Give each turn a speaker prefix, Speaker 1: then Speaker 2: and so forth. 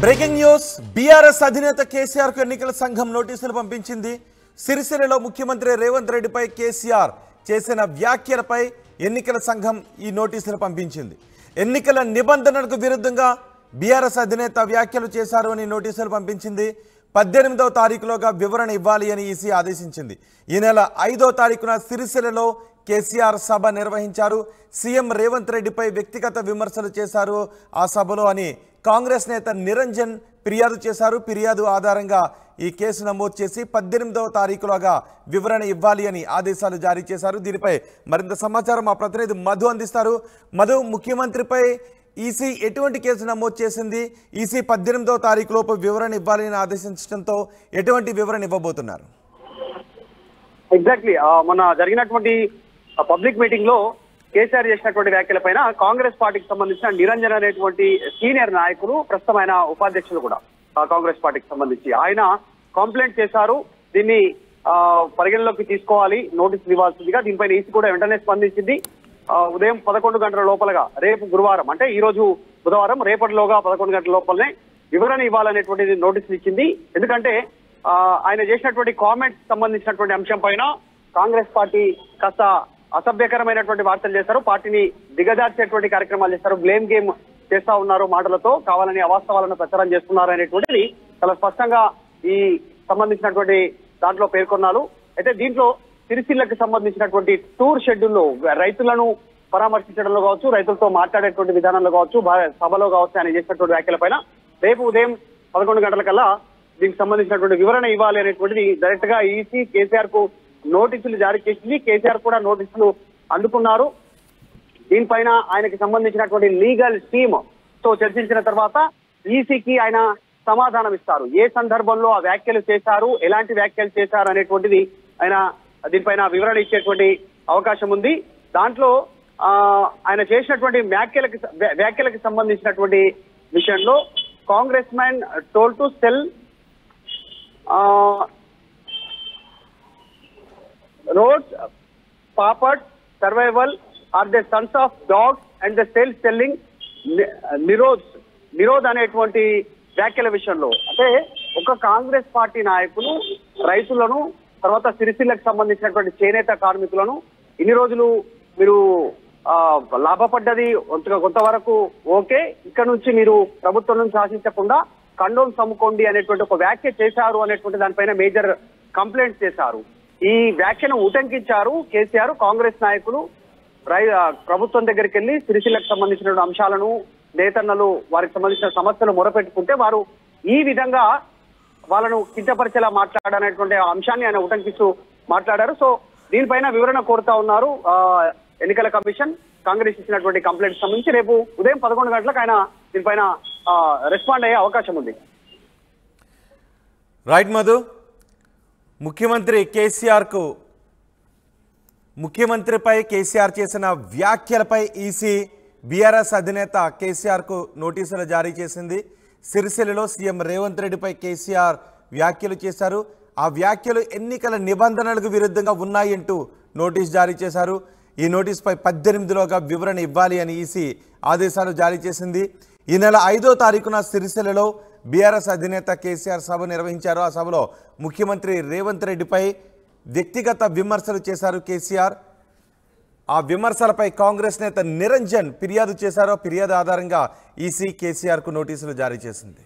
Speaker 1: Breaking news BRS అధినేత కేసీఆర్ కు ఎన్నికల సంఘం నోటీసులు పంపించింది. సిరిసిల్లలో ముఖ్యమంత్రి రేవంత్ రెడ్డిపై కేసీఆర్ చేసిన వ్యాఖ్యలపై ఎన్నికల సంఘం ఈ నోటీసులు పంపించింది. ఎన్నికల నిబంధనలకు విరుద్ధంగా బీఆర్ఎస్ అధినేత వ్యాఖ్యలు చేశారు అని నోటీసులు పంపించింది. 18వ తారీఖులోగా వివరణ ఇవ్వాలి అని ఈసీ ఆదేశించింది. ఈ నెల 5వ తారీఖున సిరిసిల్లలో కేసీఆర్ సభ నిర్వహించారు. సీఎం రేవంత్ రెడ్డిపై వ్యక్తిగత విమర్శలు చేశారు ఆ సభలో అని కాంగ్రెస్ నేత నిరంజన్ ఫిర్యాదు చేశారు. ఫిర్యాదు ఆధారంగా ఈ కేసు నమోదు చేసి 18వ తారీఖులోగా వివరణ ఇవ్వాలి అని ఆదేశాలు జారీ చేశారు. దీనిపై మరింత సమాచారం మా ప్రతినిధి మధు అందిస్తారు. మధు, ముఖ్యమంత్రిపై ఈసీ ఎటువంటి కేసు నమోదు చేసింది? ఈసీ 18వ తారీఖులోపు వివరణ ఇవ్వాలి అని ఆదేశించడంతో ఎటువంటి వివరణ ఇవ్వబోతున్నారు?
Speaker 2: ఎగ్జాక్ట్లీ మొన్న జరిగినటువంటి పబ్లిక్ మీటింగ్ లో కేసీఆర్ చేసినటువంటి వ్యాఖ్యలపైన కాంగ్రెస్ పార్టీకి సంబంధించిన నిరంజన్ అనేటువంటి సీనియర్ నాయకులు, ప్రస్తుతం ఆయన ఉపాధ్యక్షులు కూడా కాంగ్రెస్ పార్టీకి సంబంధించి ఆయన కంప్లైంట్ చేశారు. దీన్ని పరిగణలోకి తీసుకోవాలి, నోటీసులు ఇవ్వాల్సిందిగా. దీనిపైన ఈసీ కూడా వెంటనే స్పందించింది. ఉదయం 11 గంటల లోపలగా, రేపు గురువారం అంటే ఈ రోజు బుధవారం, రేపటిలోగా 11 గంటల లోపలనే వివరణ ఇవ్వాలనేటువంటిది నోటీసులు ఇచ్చింది. ఎందుకంటే ఆయన చేసినటువంటి కామెంట్స్ సంబంధించినటువంటి అంశం పైన కాంగ్రెస్ పార్టీ కాస్త అసభ్యకరమైనటువంటి వార్తలు చేశారు. పార్టీని దిగజార్చేటువంటి కార్యక్రమాలు చేస్తారు. బ్లేమ్ గేమ్ చేస్తా ఉన్నారు, మాటలతో కావాలని అవాస్తవాలను ప్రచారం చేస్తున్నారు అనేటువంటిది చాలా స్పష్టంగా ఈ సంబంధించినటువంటి దాంట్లో పేర్కొన్నారు. అయితే దీంట్లో సిరిసిల్లకు సంబంధించినటువంటి టూర్ షెడ్యూల్లో రైతులను పరామర్శించడంలో కావచ్చు, రైతులతో మాట్లాడేటువంటి విధానంలో కావచ్చు, సభలో కావచ్చు ఆయన చేసినటువంటి వ్యాఖ్యలపైన రేపు ఉదయం 11 గంటలకల్లా దీనికి సంబంధించినటువంటి వివరణ ఇవ్వాలి అనేటువంటిది డైరెక్ట్ గా ఈసీ కేసీఆర్ కు నోటీసులు జారీ చేసింది. కేసీఆర్ కూడా నోటీసులు అందుకున్నారు. దీనిపైన ఆయనకి సంబంధించినటువంటి లీగల్ టీమ్ తో చర్చించిన తర్వాత ఈసీకి ఆయన సమాధానం ఇస్తారు. ఏ సందర్భంలో ఆ వ్యాఖ్యలు చేశారు, ఎలాంటి వ్యాఖ్యలు చేశారు అనేటువంటిది ఆయన దీనిపైన వివరణ ఇచ్చేటువంటి అవకాశం ఉంది. దాంట్లో ఆయన చేసినటువంటి వ్యాఖ్యలకు సంబంధించినటువంటి విషయంలో Congress man told to cell roads, papat, survival are the sons of dogs and the selling Nirodh అనేటువంటి వ్యాఖ్యల విషయంలో అంటే ఒక కాంగ్రెస్ పార్టీ నాయకులు రైతులను, తర్వాత సిరిసిల్లకు సంబంధించినటువంటి చేనేత కార్మికులను ఇన్ని రోజులు మీరు లాభపడ్డది కొంతవరకు ఓకే, ఇక్కడ నుంచి మీరు ప్రభుత్వం నుంచి ఆశించకుండా కండోమ్ సమ్ముకోండి అనేటువంటి ఒక వ్యాఖ్య చేశారు అనేటువంటి దానిపైన మేజర్ కంప్లైంట్ చేశారు. ఈ వ్యాఖ్యను ఉటంకించారు కేసీఆర్. కాంగ్రెస్ నాయకులు ప్రభుత్వం దగ్గరికి వెళ్లి సిరిసిల్లకు సంబంధించిన అంశాలను, నేతన్నలు వారికి సంబంధించిన సమస్యలు మొరపెట్టుకుంటే వారు ఈ విధంగా వాళ్ళను కించపరిచేలా మాట్లాడనేటువంటి అంశాన్ని ఆయన ఉటంకిస్తూ మాట్లాడారు. సో దీనిపైన వివరణ కోరుతా ఉన్నారు ఎన్నికల కమిషన్. కాంగ్రెస్ ఇచ్చినటువంటి కంప్లైంట్ సంబంధించి రేపు ఉదయం 11 గంటలకు ఆయన దీనిపైన రెస్పాండ్ అయ్యే అవకాశం ఉంది.
Speaker 1: రైట్ మధు, ముఖ్యమంత్రిపై కేసీఆర్ చేసిన వ్యాఖ్యలపై ఈసీ బీఆర్ఎస్ అధినేత కేసీఆర్కు నోటీసులు జారీ చేసింది. సిరిసిల్లలో సీఎం రేవంత్ రెడ్డిపై కేసీఆర్ వ్యాఖ్యలు చేశారు. ఆ వ్యాఖ్యలు ఎన్నికల నిబంధనలకు విరుద్ధంగా ఉన్నాయంటూ నోటీసు జారీ చేశారు. ఈ నోటీసుపై 18లోగా వివరణ ఇవ్వాలి అని ఈసీ ఆదేశాలు జారీ చేసింది. ఈ నెల 5వ తారీఖున సిరిసిల్లలో బీఆర్ఎస్ అధినేత కేసీఆర్ సభ నిర్వహించారు. ఆ సభలో ముఖ్యమంత్రి రేవంత్ రెడ్డిపై వ్యక్తిగత విమర్శలు చేశారు కేసీఆర్. ఆ విమర్శలపై కాంగ్రెస్ నేత నిరంజన్ ఫిర్యాదు చేశారు. ఫిర్యాదు ఆధారంగా ఈసీ కేసీఆర్కు నోటీసులు జారీ చేసింది.